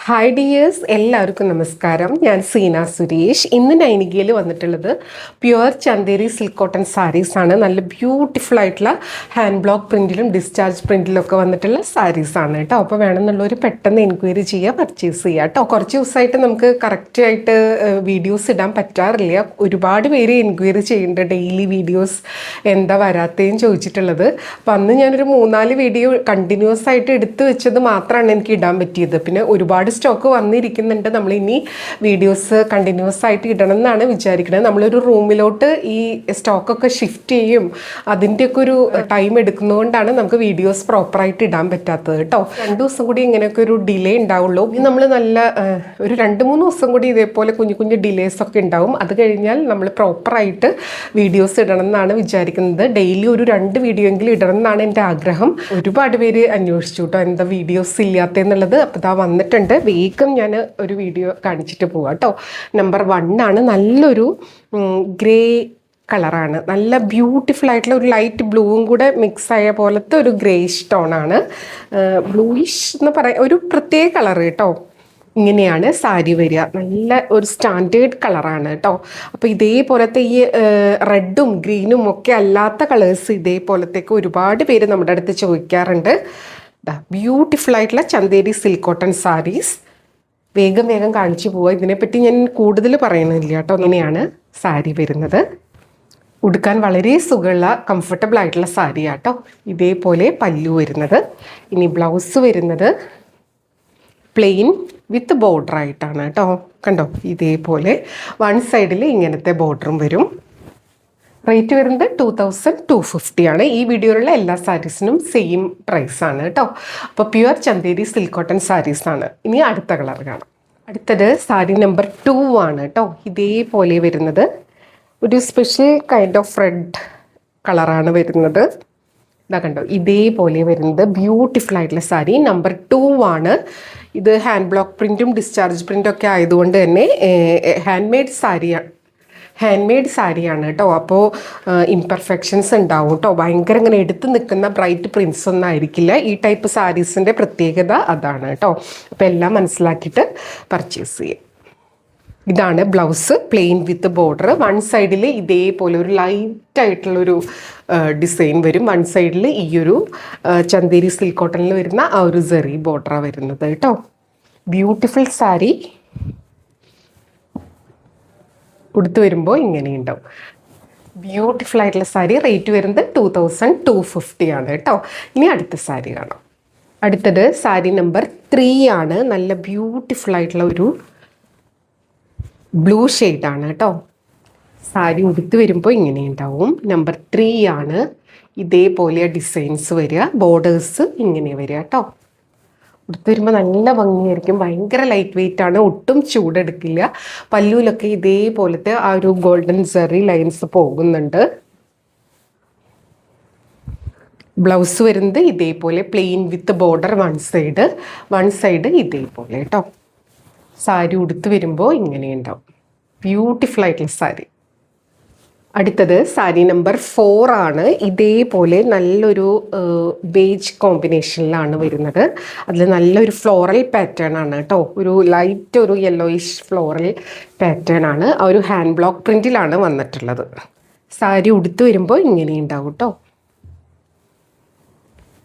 Hi dears, എല്ലാവർക്കും നമസ്കാരം. ഞാൻ സീന സുരേഷ്. ഇന്ന് നൈനികയിൽ വന്നിട്ടുള്ളത് പ്യുവർ ചന്തേരി സിൽക്ക് കോട്ടൺ സാരീസാണ്. നല്ല ബ്യൂട്ടിഫുൾ ആയിട്ടുള്ള ഹാൻഡ് ബ്ലോക്ക് പ്രിൻറ്റിലും ഡിസ്ചാർജ് പ്രിൻറ്റിലും ഒക്കെ വന്നിട്ടുള്ള സാരീസാണ് കേട്ടോ. അപ്പോൾ വേണമെന്നുള്ളവർ പെട്ടെന്ന് എൻക്വയറി ചെയ്യുക, പർച്ചേസ് ചെയ്യുക കേട്ടോ. കുറച്ച് ദിവസമായിട്ട് നമുക്ക് കറക്റ്റായിട്ട് വീഡിയോസ് ഇടാൻ പറ്റാറില്ല. ഒരുപാട് പേര് എൻക്വയറി ചെയ്യുന്നുണ്ട് ഡെയിലി വീഡിയോസ് എന്താ വരാത്തതെന്ന് ചോദിച്ചിട്ടുള്ളത്. അപ്പോൾ അന്ന് ഞാനൊരു 3-4 വീഡിയോ കണ്ടിന്യൂസ് ആയിട്ട് എടുത്തു വെച്ചത് മാത്രമാണ് എനിക്ക് ഇടാൻ പറ്റിയത്. പിന്നെ ഒരുപാട് സ്റ്റോക്ക് വന്നിരിക്കുന്നുണ്ട്. നമ്മൾ ഇനി വീഡിയോസ് കണ്ടിന്യൂസ് ആയിട്ട് ഇടണം എന്നാണ് വിചാരിക്കുന്നത്. നമ്മളൊരു റൂമിലോട്ട് ഈ സ്റ്റോക്കൊക്കെ ഷിഫ്റ്റ് ചെയ്യും, അതിൻ്റെയൊക്കെ ഒരു ടൈം എടുക്കുന്നതുകൊണ്ടാണ് നമുക്ക് വീഡിയോസ് പ്രോപ്പറായിട്ട് ഇടാൻ പറ്റാത്തത് കേട്ടോ. 2 ദിവസം കൂടി ഇങ്ങനെയൊക്കെ ഒരു ഡിലേ ഉണ്ടാവുള്ളൂ. നമ്മൾ നല്ല ഒരു 2-3 ദിവസം കൂടി ഇതേപോലെ കുഞ്ഞു കുഞ്ഞു ഡിലേസ് ഒക്കെ ഉണ്ടാവും. അത് കഴിഞ്ഞാൽ നമ്മൾ പ്രോപ്പറായിട്ട് വീഡിയോസ് ഇടണം എന്നാണ് വിചാരിക്കുന്നത്. ഡെയിലി ഒരു 2 വീഡിയോ എങ്കിലും ഇടണം എന്നാണ് എൻ്റെ ആഗ്രഹം. ഒരുപാട് പേര് അന്വേഷിച്ചു കേട്ടോ എന്താ വീഡിയോസ് ഇല്ലാത്തതെന്നുള്ളത്. അപ്പോൾ ഇതാ വന്നിട്ടുണ്ട്. വേഗം ഞാൻ ഒരു വീഡിയോ കാണിച്ചിട്ട് പോവാം കേട്ടോ. നമ്പർ 1 ആണ്. നല്ലൊരു ഗ്രേ കളറാണ്. നല്ല ബ്യൂട്ടിഫുൾ ആയിട്ടുള്ള ഒരു ലൈറ്റ് ബ്ലൂവും കൂടെ മിക്സ് ആയ പോലത്തെ ഒരു ഗ്രേഷ് ടോണാണ്. ബ്ലൂയിഷ് എന്ന് പറയാം, ഒരു പ്രത്യേക കളർ കേട്ടോ. ഇങ്ങനെയാണ് സാരി വരിക. നല്ല ഒരു സ്റ്റാൻഡേർഡ് കളറാണ് കേട്ടോ. അപ്പോൾ ഇതേപോലത്തെ ഈ റെഡും ഗ്രീനും ഒക്കെ അല്ലാത്ത കളേഴ്സ് ഇതേപോലത്തേക്ക് ഒരുപാട് പേര് നമ്മുടെ അടുത്ത് ചോദിക്കാറുണ്ട്. ബ്യൂട്ടിഫുൾ ആയിട്ടുള്ള ചന്തേരി സിൽക്ക് കോട്ടൺ സാരീസ്. വേഗം വേഗം കാണിച്ചു പോവുക. ഇതിനെപ്പറ്റി ഞാൻ കൂടുതൽ പറയുന്നില്ല കേട്ടോ. ഇങ്ങനെയാണ് സാരി വരുന്നത്. ഉടുക്കാൻ വളരെ സുഖമുള്ള കംഫർട്ടബിൾ ആയിട്ടുള്ള സാരി ആട്ടോ. ഇതേപോലെ പല്ലു വരുന്നത്. ഇനി ബ്ലൗസ് വരുന്നത് പ്ലെയിൻ വിത്ത് ബോർഡർ ആയിട്ടാണ് കേട്ടോ. കണ്ടോ, ഇതേപോലെ വൺ സൈഡിൽ ഇങ്ങനത്തെ ബോർഡറും വരും. റേറ്റ് വരുന്നത് 2250 ആണ്. ഈ വീഡിയോയിലുള്ള എല്ലാ സാരീസിനും സെയിം പ്രൈസാണ് കേട്ടോ. അപ്പോൾ പ്യുവർ ചന്തേരി സിൽക്ക് കോട്ടൺ സാരീസാണ്. ഇനി അടുത്ത കളർ കാണാം. അടുത്തത് സാരി നമ്പർ 2 ആണ് കേട്ടോ. ഇതേപോലെ വരുന്നത് ഒരു സ്പെഷ്യൽ കൈൻഡ് ഓഫ് റെഡ് കളറാണ് വരുന്നത്. ഇതാ കണ്ടോ, ഇതേപോലെ വരുന്നത് ബ്യൂട്ടിഫുൾ ആയിട്ടുള്ള സാരി. നമ്പർ 2 ആണ്. ഇത് ഹാൻഡ് ബ്ലോക്ക് പ്രിൻറ്റും ഡിസ്ചാർജ് പ്രിൻറ്റും ഒക്കെ ആയതുകൊണ്ട് തന്നെ ഹാൻഡ് മെയ്ഡ് സാരിയാണ് കേട്ടോ. അപ്പോൾ ഇംപെർഫെക്ഷൻസ് ഉണ്ടാവും കേട്ടോ. ഭയങ്കര ഇങ്ങനെ എടുത്ത് നിൽക്കുന്ന ബ്രൈറ്റ് പ്രിൻസ് ഒന്നും ആയിരിക്കില്ല. ഈ ടൈപ്പ് സാരീസിൻ്റെ പ്രത്യേകത അതാണ് കേട്ടോ. അപ്പോൾ എല്ലാം മനസ്സിലാക്കിയിട്ട് പർച്ചേസ് ചെയ്യാം. ഇതാണ് blouse, plain with border. One സൈഡിൽ ഇതേപോലെ ഒരു ലൈറ്റായിട്ടുള്ളൊരു ഡിസൈൻ വരും. വൺ സൈഡിൽ ഈ ഒരു ചന്തേരി സിൽക്ക് കോട്ടണിൽ വരുന്ന ആ ഒരു സെറി ബോർഡറാണ് വരുന്നത് കേട്ടോ. ബ്യൂട്ടിഫുൾ സാരി. ഉടുത്ത് വരുമ്പോൾ ഇങ്ങനെയുണ്ടാവും. ബ്യൂട്ടിഫുൾ ആയിട്ടുള്ള സാരി. റേറ്റ് വരുന്നത് 2250 ആണ് കേട്ടോ. ഇനി അടുത്ത സാരി കാണാം. അടുത്തത് സാരി നമ്പർ 3 ആണ്. നല്ല ബ്യൂട്ടിഫുൾ ആയിട്ടുള്ള ഒരു ബ്ലൂ ഷെയ്ഡാണ് കേട്ടോ. സാരി ഉടുത്ത് വരുമ്പോൾ ഇങ്ങനെയുണ്ടാവും. നമ്പർ 3 ആണ്. ഇതേപോലെ ഡിസൈൻസ് വരിക, ബോർഡേഴ്സ് ഇങ്ങനെ വരിക കേട്ടോ. ഉടുത്ത് വരുമ്പോൾ നല്ല ഭംഗിയായിരിക്കും. ഭയങ്കര ലൈറ്റ് വെയിറ്റ് ആണ്, ഒട്ടും ചൂടെടുക്കില്ല. പല്ലുവിലൊക്കെ ഇതേപോലത്തെ ആ ഒരു ഗോൾഡൻ സെറി ലൈൻസ് പോകുന്നുണ്ട്. ബ്ലൗസ് വരുന്നത് ഇതേപോലെ plain with border. One side ഇതേപോലെ കേട്ടോ. സാരി ഉടുത്ത് വരുമ്പോൾ ഇങ്ങനെയുണ്ടാവും. ബ്യൂട്ടിഫുൾ ആയിട്ടുള്ള സാരി. അടുത്തത് സാരി നമ്പർ 4 ആണ്. ഇതേപോലെ നല്ലൊരു ബേജ് കോമ്പിനേഷനിലാണ് വരുന്നത്. അതിൽ നല്ലൊരു ഫ്ലോറൽ പാറ്റേൺ ആണ് കേട്ടോ. ഒരു ലൈറ്റ് ഒരു യെല്ലോയിഷ് ഫ്ലോറൽ പാറ്റേൺ ആണ്. ആ ഒരു ഹാൻഡ് ബ്ലോക്ക് പ്രിൻറ്റിലാണ് വന്നിട്ടുള്ളത്. സാരി ഉടുത്ത് വരുമ്പോൾ ഇങ്ങനെയുണ്ടാവും കേട്ടോ.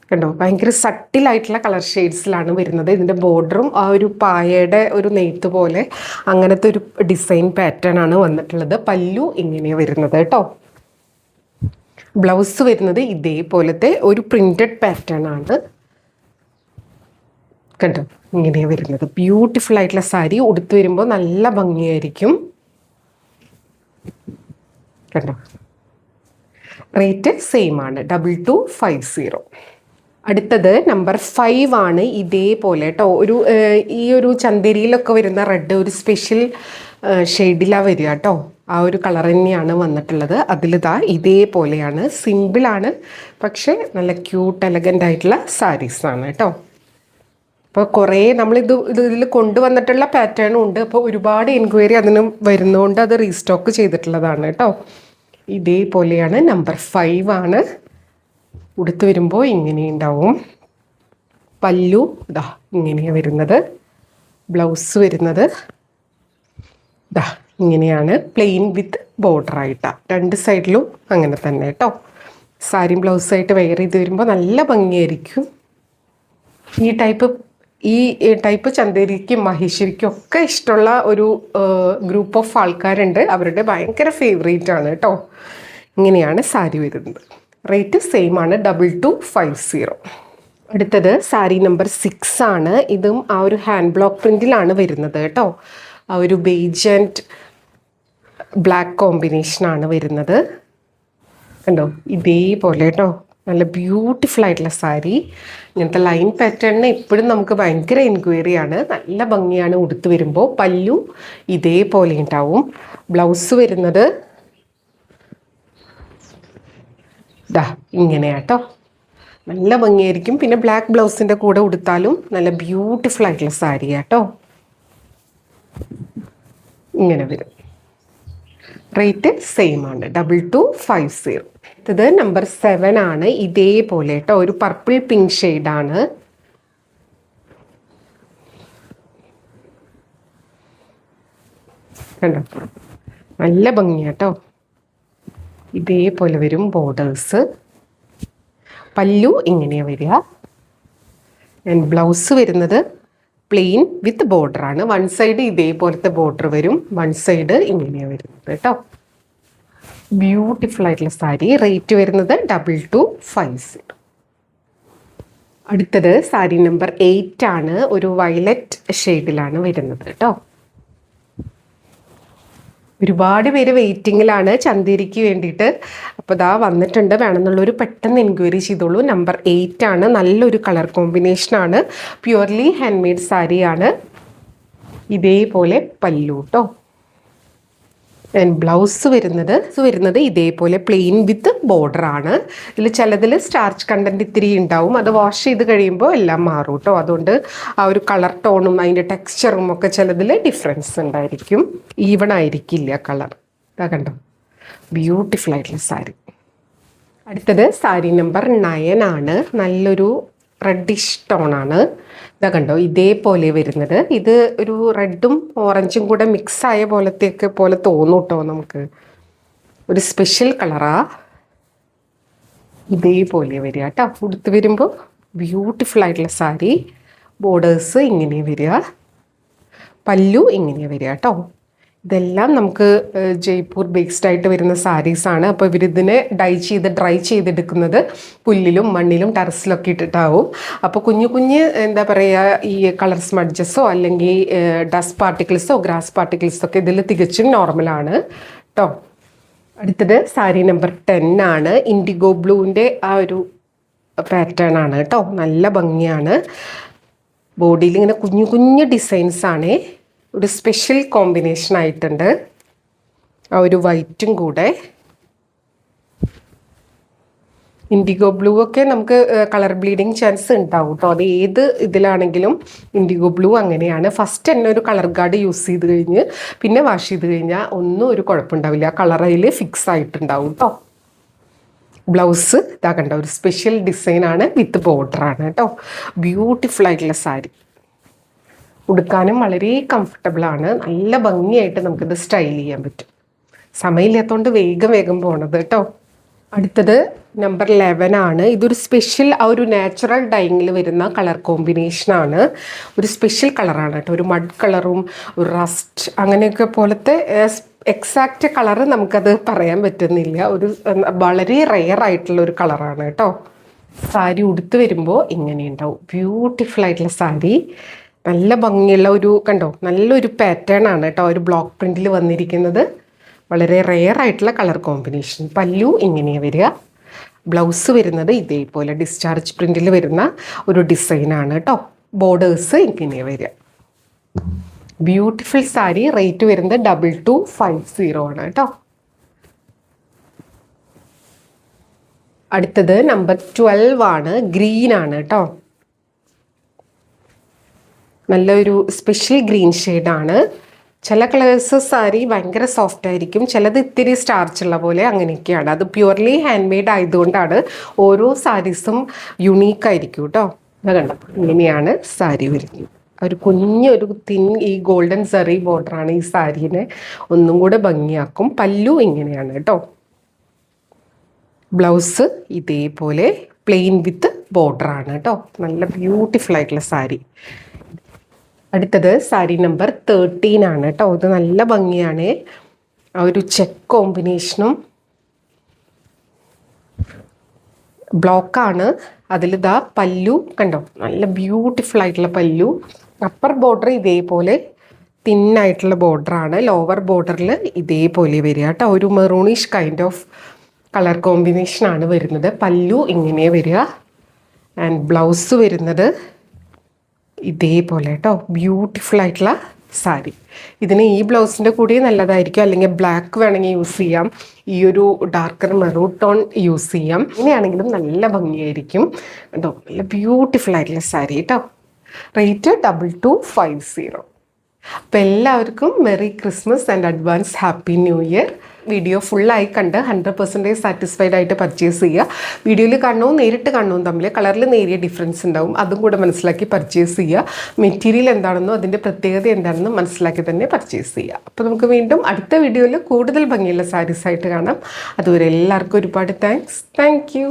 കണ്ടോ, ഭയങ്കര സട്ടിലായിട്ടുള്ള കളർ ഷെയ്ഡ്സിലാണ് വരുന്നത്. ഇതിൻ്റെ ബോർഡറും ആ ഒരു പായയുടെ ഒരു നെയ്ത്ത് പോലെ അങ്ങനത്തെ ഒരു ഡിസൈൻ പാറ്റേൺ ആണ് വന്നിട്ടുള്ളത്. പല്ലു ഇങ്ങനെയാണ് വരുന്നത് കേട്ടോ. ബ്ലൗസ് വരുന്നത് ഇതേപോലത്തെ ഒരു പ്രിന്റഡ് പാറ്റേൺ ആണ്. കണ്ടോ, ഇങ്ങനെയാണ് വരുന്നത്. ബ്യൂട്ടിഫുൾ ആയിട്ടുള്ള സാരി. ഉടുത്ത് വരുമ്പോൾ നല്ല ഭംഗിയായിരിക്കും. കണ്ടോ, റേറ്റ് സെയിം ആണ്, 2250. അടുത്തത് നമ്പർ 5 ആണ്. ഇതേപോലെ കേട്ടോ ഒരു ഈ ഒരു ചന്തേരിയിലൊക്കെ വരുന്ന റെഡ് ഒരു സ്പെഷ്യൽ ഷെയ്ഡിലാണ് വരിക കേട്ടോ. ആ ഒരു കളർ തന്നെയാണ് വന്നിട്ടുള്ളത്. അതിലിതാ ഇതേപോലെയാണ്. സിമ്പിളാണ്, പക്ഷേ നല്ല ക്യൂട്ട് എലഗൻ്റ് ആയിട്ടുള്ള സാരീസാണ് കേട്ടോ. അപ്പോൾ കുറേ ഇതിൽ കൊണ്ടുവന്നിട്ടുള്ള പാറ്റേണും ഉണ്ട്. അപ്പോൾ ഒരുപാട് എൻക്വയറി അതിന് വരുന്നതുകൊണ്ട് അത് റീസ്റ്റോക്ക് ചെയ്തിട്ടുള്ളതാണ് കേട്ടോ. ഇതേപോലെയാണ്. നമ്പർ 5 ആണ്. ഉടുത്ത് വരുമ്പോൾ ഇങ്ങനെയുണ്ടാവും. പല്ലു ഇതാ ഇങ്ങനെയാണ് വരുന്നത്. ബ്ലൗസ് വരുന്നത് ദാ ഇങ്ങനെയാണ്, പ്ലെയിൻ വിത്ത് ബോർഡർ ആയിട്ടാണ്. രണ്ട് സൈഡിലും അങ്ങനെ തന്നെ കേട്ടോ. സാരിയും ബ്ലൗസായിട്ട് വെയർ ചെയ്ത് വരുമ്പോൾ നല്ല ഭംഗിയായിരിക്കും. ഈ ടൈപ്പ് ചന്തേരിക്കും മഹേശ്വരിക്കും ഒക്കെ ഇഷ്ടമുള്ള ഒരു ഗ്രൂപ്പ് ഓഫ് ആൾക്കാരുണ്ട്. അവരുടെ ഭയങ്കര ഫേവറേറ്റ് ആണ് കേട്ടോ. ഇങ്ങനെയാണ് സാരി വരുന്നത്. റേറ്റ് സെയിം ആണ്, 2250. അടുത്തത് സാരി നമ്പർ 6 ആണ്. ഇതും ആ ഒരു ഹാൻഡ് ബ്ലോക്ക് പ്രിൻറ്റിലാണ് വരുന്നത് കേട്ടോ. ആ ഒരു ബേജ് ആൻഡ് ബ്ലാക്ക് കോമ്പിനേഷനാണ് വരുന്നത്. കണ്ടോ, ഇതേപോലെ കേട്ടോ. നല്ല ബ്യൂട്ടിഫുൾ ആയിട്ടുള്ള സാരി. ഇങ്ങനത്തെ ലൈൻ പാറ്റേണിന് എപ്പോഴും നമുക്ക് ഭയങ്കര എൻക്വയറിയാണ്. നല്ല ഭംഗിയാണ് ഉടുത്ത് വരുമ്പോൾ. പല്ലു ഇതേപോലെ ഉണ്ടാവും. ബ്ലൗസ് വരുന്നത് ദാ ഇങ്ങനെയാട്ടോ. നല്ല ഭംഗിയായിരിക്കും. പിന്നെ ബ്ലാക്ക് ബ്ലൗസിൻ്റെ കൂടെ ഉടുത്താലും നല്ല ബ്യൂട്ടിഫുൾ ആയിട്ടുള്ള സാരിയാട്ടോ. ഇങ്ങനെ വരും. റേറ്റ് സെയിം ആണ്, 2250. ഇത് നമ്പർ 7 ആണ്. ഇതേപോലെ കേട്ടോ, ഒരു പർപ്പിൾ പിങ്ക് ഷെയ്ഡാണ്. കണ്ടോ, നല്ല ഭംഗിയാട്ടോ. ഇതേപോലെ വരും ബോർഡേഴ്സ്. പല്ലു ഇങ്ങനെയാണ് വരിക. ആൻഡ് ബ്ലൗസ് വരുന്നത് പ്ലെയിൻ വിത്ത് ബോർഡർ ആണ്. വൺ സൈഡ് ഇതേപോലത്തെ ബോർഡർ വരും, വൺ സൈഡ് ഇങ്ങനെയാണ് വരുന്നത് കേട്ടോ. ബ്യൂട്ടിഫുൾ ആയിട്ടുള്ള സാരി. റേറ്റ് വരുന്നത് 2250. അടുത്തത് സാരി നമ്പർ 8 ആണ്. ഒരു വയലറ്റ് ഷെയ്ഡിലാണ് വരുന്നത് കേട്ടോ. ഒരുപാട് പേര് വെയിറ്റിങ്ങിലാണ് ചന്തേരിക്ക് വേണ്ടിയിട്ട്. അപ്പോൾ ഇതാ വന്നിട്ടുണ്ട്. വേണമെന്നുള്ളൊരു പെട്ടെന്ന് എൻക്വയറി ചെയ്തോളൂ. നമ്പർ 8 ആണ്. നല്ലൊരു കളർ കോമ്പിനേഷനാണ്. പ്യുവർലി ഹാൻഡ് മെയ്ഡ് സാരിയാണ്. ഇതേപോലെ പല്ലു കേട്ടോ. ആൻഡ് ബ്ലൗസ് വരുന്നത് ഇതേപോലെ പ്ലെയിൻ വിത്ത് ബോർഡർ ആണ്. ചിലതിൽ സ്റ്റാർച്ച് കണ്ടൻറ്റ് ഇത്തിരി ഉണ്ടാവും. അത് വാഷ് ചെയ്ത് കഴിയുമ്പോൾ എല്ലാം മാറും കേട്ടോ. അതുകൊണ്ട് ആ ഒരു കളർ ടോണും അതിൻ്റെ ടെക്സ്ചറും ഒക്കെ ചിലതിൽ ഡിഫറൻസ് ഉണ്ടായിരിക്കും. ഈവൺ ആയിരിക്കില്ല കളർ. ഇതാ കണ്ടോ, ബ്യൂട്ടിഫുൾ ആയിട്ടുള്ള സാരി. അടുത്തത് സാരി നമ്പർ 9 ആണ്. നല്ലൊരു റെഡിഷ് ടോണാണ്. ഇതാ കണ്ടോ, ഇതേപോലെ വരുന്നത്. ഇത് ഒരു റെഡും ഓറഞ്ചും കൂടെ മിക്സായ പോലെ തോന്നും കേട്ടോ. നമുക്ക് ഒരു സ്പെഷ്യൽ കളറാ. ഇതേപോലെ വരിക കേട്ടോ. ഉടുത്ത് വരുമ്പോൾ ബ്യൂട്ടിഫുൾ ആയിട്ടുള്ള സാരി. ബോർഡേഴ്സ് ഇങ്ങനെ വരിക, പല്ലു ഇങ്ങനെ വരിക കേട്ടോ. ഇതെല്ലാം നമുക്ക് ജയ്പൂർ ബേസ്ഡ് ആയിട്ട് വരുന്ന സാരീസാണ്. അപ്പോൾ ഇവരിതിനെ ഡ്രൈ ചെയ്തെടുക്കുന്നത് പുല്ലിലും മണ്ണിലും ടെറസിലൊക്കെ ഇട്ടിട്ടാവും. അപ്പോൾ കുഞ്ഞു എന്താ പറയുക, ഈ കളർ സ്മഡ്ജസോ അല്ലെങ്കിൽ ഡസ്റ്റ് പാർട്ടിക്കിൾസോ ഗ്രാസ് പാർട്ടിക്കിൾസോ ഒക്കെ ഇതിൽ തികച്ചും നോർമലാണ് കേട്ടോ. അടുത്തത് സാരി നമ്പർ 10 ആണ്. ഇൻഡിഗോ ബ്ലൂവിൻ്റെ ആ ഒരു പാറ്റേൺ ആണ് കേട്ടോ. നല്ല ഭംഗിയാണ്. ബോഡിയിൽ ഇങ്ങനെ കുഞ്ഞു ഡിസൈൻസാണ്. ഒരു സ്പെഷ്യൽ കോമ്പിനേഷൻ ആയിട്ടുണ്ട്. ആ ഒരു വൈറ്റും കൂടെ. ഇൻഡിഗോ ബ്ലൂ ഒക്കെ നമുക്ക് കളർ ബ്ലീഡിങ് ചാൻസ് ഉണ്ടാവും കേട്ടോ. അത് ഏത് ഇതിലാണെങ്കിലും ഇൻഡിഗോ ബ്ലൂ അങ്ങനെയാണ്. ഫസ്റ്റ് തന്നെ ഒരു കളർ ഗാർഡ് യൂസ് ചെയ്ത് കഴിഞ്ഞ് പിന്നെ വാഷ് ചെയ്ത് കഴിഞ്ഞാൽ ഒന്നും ഒരു കുഴപ്പമുണ്ടാവില്ല. ആ കളർ അതിൽ ഫിക്സ് ആയിട്ടുണ്ടാവും കേട്ടോ. ബ്ലൗസ് ഇതാ കണ്ടോ, ഒരു സ്പെഷ്യൽ ഡിസൈനാണ് വിത്ത് ബോർഡറാണ് കേട്ടോ. ബ്യൂട്ടിഫുൾ ആയിട്ടുള്ള സാരി. ഉടുക്കാനും വളരെ കംഫർട്ടബിളാണ്. നല്ല ഭംഗിയായിട്ട് നമുക്കിത് സ്റ്റൈൽ ചെയ്യാൻ പറ്റും. സമയമില്ലാത്തതുകൊണ്ട് വേഗം പോണത് കേട്ടോ. അടുത്തത് നമ്പർ 11 ആണ്. ഇതൊരു സ്പെഷ്യൽ ആ ഒരു നാച്ചുറൽ ഡൈങ്ങിൽ വരുന്ന കളർ കോമ്പിനേഷനാണ്. ഒരു സ്പെഷ്യൽ കളറാണ് കേട്ടോ. ഒരു മഡ് കളറും ഒരു റസ്റ്റ് അങ്ങനെയൊക്കെ പോലത്തെ എക്സാക്റ്റ് കളറ് നമുക്കത് പറയാൻ പറ്റുന്നില്ല. ഒരു വളരെ റെയർ ആയിട്ടുള്ള ഒരു കളറാണ് കേട്ടോ. സാരി ഉടുത്ത് വരുമ്പോൾ ഇങ്ങനെ ഉണ്ടാവും. ബ്യൂട്ടിഫുൾ ആയിട്ടുള്ള സാരി. നല്ല ഭംഗിയുള്ള ഒരു കണ്ടോ, നല്ലൊരു പാറ്റേൺ ആണ് കേട്ടോ. ഒരു ബ്ലോക്ക് പ്രിൻറ്റിൽ വന്നിരിക്കുന്നത്. വളരെ റെയർ ആയിട്ടുള്ള കളർ കോമ്പിനേഷൻ. പല്ലു ഇങ്ങനെയാണ് വരിക. ബ്ലൗസ് വരുന്നത് ഇതേപോലെ ഡിസ്ചാർജ് പ്രിൻറ്റിൽ വരുന്ന ഒരു ഡിസൈനാണ് കേട്ടോ. ബോർഡേഴ്സ് ഇങ്ങനെയാണ് വരിക. ബ്യൂട്ടിഫുൾ സാരി. റേറ്റ് വരുന്നത് 2250 ആണ് കേട്ടോ. അടുത്തത് നമ്പർ 12 ആണ്. ഗ്രീൻ ആണ് കേട്ടോ. നല്ലൊരു സ്പെഷ്യൽ ഗ്രീൻ ഷെയ്ഡാണ്. ചില കളേഴ്സ് സാരി ഭയങ്കര സോഫ്റ്റ് ആയിരിക്കും, ചിലത് ഇത്തിരി സ്റ്റാർച്ചുള്ള പോലെ അങ്ങനെയൊക്കെയാണ്. അത് പ്യുവർലി ഹാൻഡ് മെയ്ഡ് ആയതുകൊണ്ടാണ് ഓരോ സാരീസും യുണീക്ക് ആയിരിക്കും കേട്ടോ. അത് കണ്ടോ, ഇങ്ങനെയാണ് സാരി വരുന്നത്. ഒരു കുഞ്ഞൊരു തിൻ ഈ ഗോൾഡൻ സെറി ബോർഡറാണ് ഈ സാരീനെ ഒന്നും കൂടെ ഭംഗിയാക്കും. പല്ലു ഇങ്ങനെയാണ് കേട്ടോ. ബ്ലൗസ് ഇതേപോലെ പ്ലെയിൻ വിത്ത് ബോർഡറാണ് കേട്ടോ. നല്ല ബ്യൂട്ടിഫുൾ ആയിട്ടുള്ള സാരി. അടുത്തത് സാരി നമ്പർ 13 ആണ് കേട്ടോ. ഇത് നല്ല ഭംഗിയാണ്. ആ ഒരു ചെക്ക് കോമ്പിനേഷനും ബ്ലോക്കാണ്. അതിലിതാ പല്ലു കണ്ടോ, നല്ല ബ്യൂട്ടിഫുൾ ആയിട്ടുള്ള പല്ലു. അപ്പർ ബോർഡർ ഇതേപോലെ തിന്നായിട്ടുള്ള ബോർഡറാണ്. ലോവർ ബോർഡറിൽ ഇതേപോലെ വരിക കേട്ടോ. ഒരു മെറൂണിഷ് കൈൻഡ് ഓഫ് കളർ കോമ്പിനേഷനാണ് വരുന്നത്. പല്ലു ഇങ്ങനെ വരിക. ആൻഡ് ബ്ലൗസ് വരുന്നത് ഇതേപോലെ കേട്ടോ. ബ്യൂട്ടിഫുൾ ആയിട്ടുള്ള സാരി. ഇതിന് ഈ ബ്ലൗസിൻ്റെ കൂടി നല്ലതായിരിക്കും. അല്ലെങ്കിൽ ബ്ലാക്ക് വേണമെങ്കിൽ യൂസ് ചെയ്യാം. ഈ ഒരു ഡാർക്കർ മെറൂൺ ടോൺ യൂസ് ചെയ്യാം. ഇങ്ങനെയാണെങ്കിലും നല്ല ഭംഗിയായിരിക്കും കേട്ടോ. നല്ല ബ്യൂട്ടിഫുൾ ആയിട്ടുള്ള സാരി കേട്ടോ. റേറ്റ് 2250. അപ്പോൾ എല്ലാവർക്കും merry Christmas and advance happy new year. Video ഫുള്ളായി കണ്ട് 100% സാറ്റിസ്ഫൈഡ് ആയിട്ട് പർച്ചേസ് ചെയ്യുക. വീഡിയോയിൽ കാണുന്നതും നേരിട്ട് കാണുന്നതും തമ്മിൽ കളറിൽ നേരിയ ഡിഫറൻസ് ഉണ്ടാവും. അതും കൂടെ മനസ്സിലാക്കി പർച്ചേസ് ചെയ്യുക. മെറ്റീരിയൽ എന്താണെന്നോ അതിൻ്റെ പ്രത്യേകത എന്താണെന്നോ മനസ്സിലാക്കി തന്നെ പർച്ചേസ് ചെയ്യുക. അപ്പോൾ നമുക്ക് വീണ്ടും അടുത്ത വീഡിയോയിൽ കൂടുതൽ ഭംഗിയുള്ള സാരീസായിട്ട് കാണാം. അതുവരെ എല്ലാവർക്കും ഒരുപാട് താങ്ക്സ്. Thank you.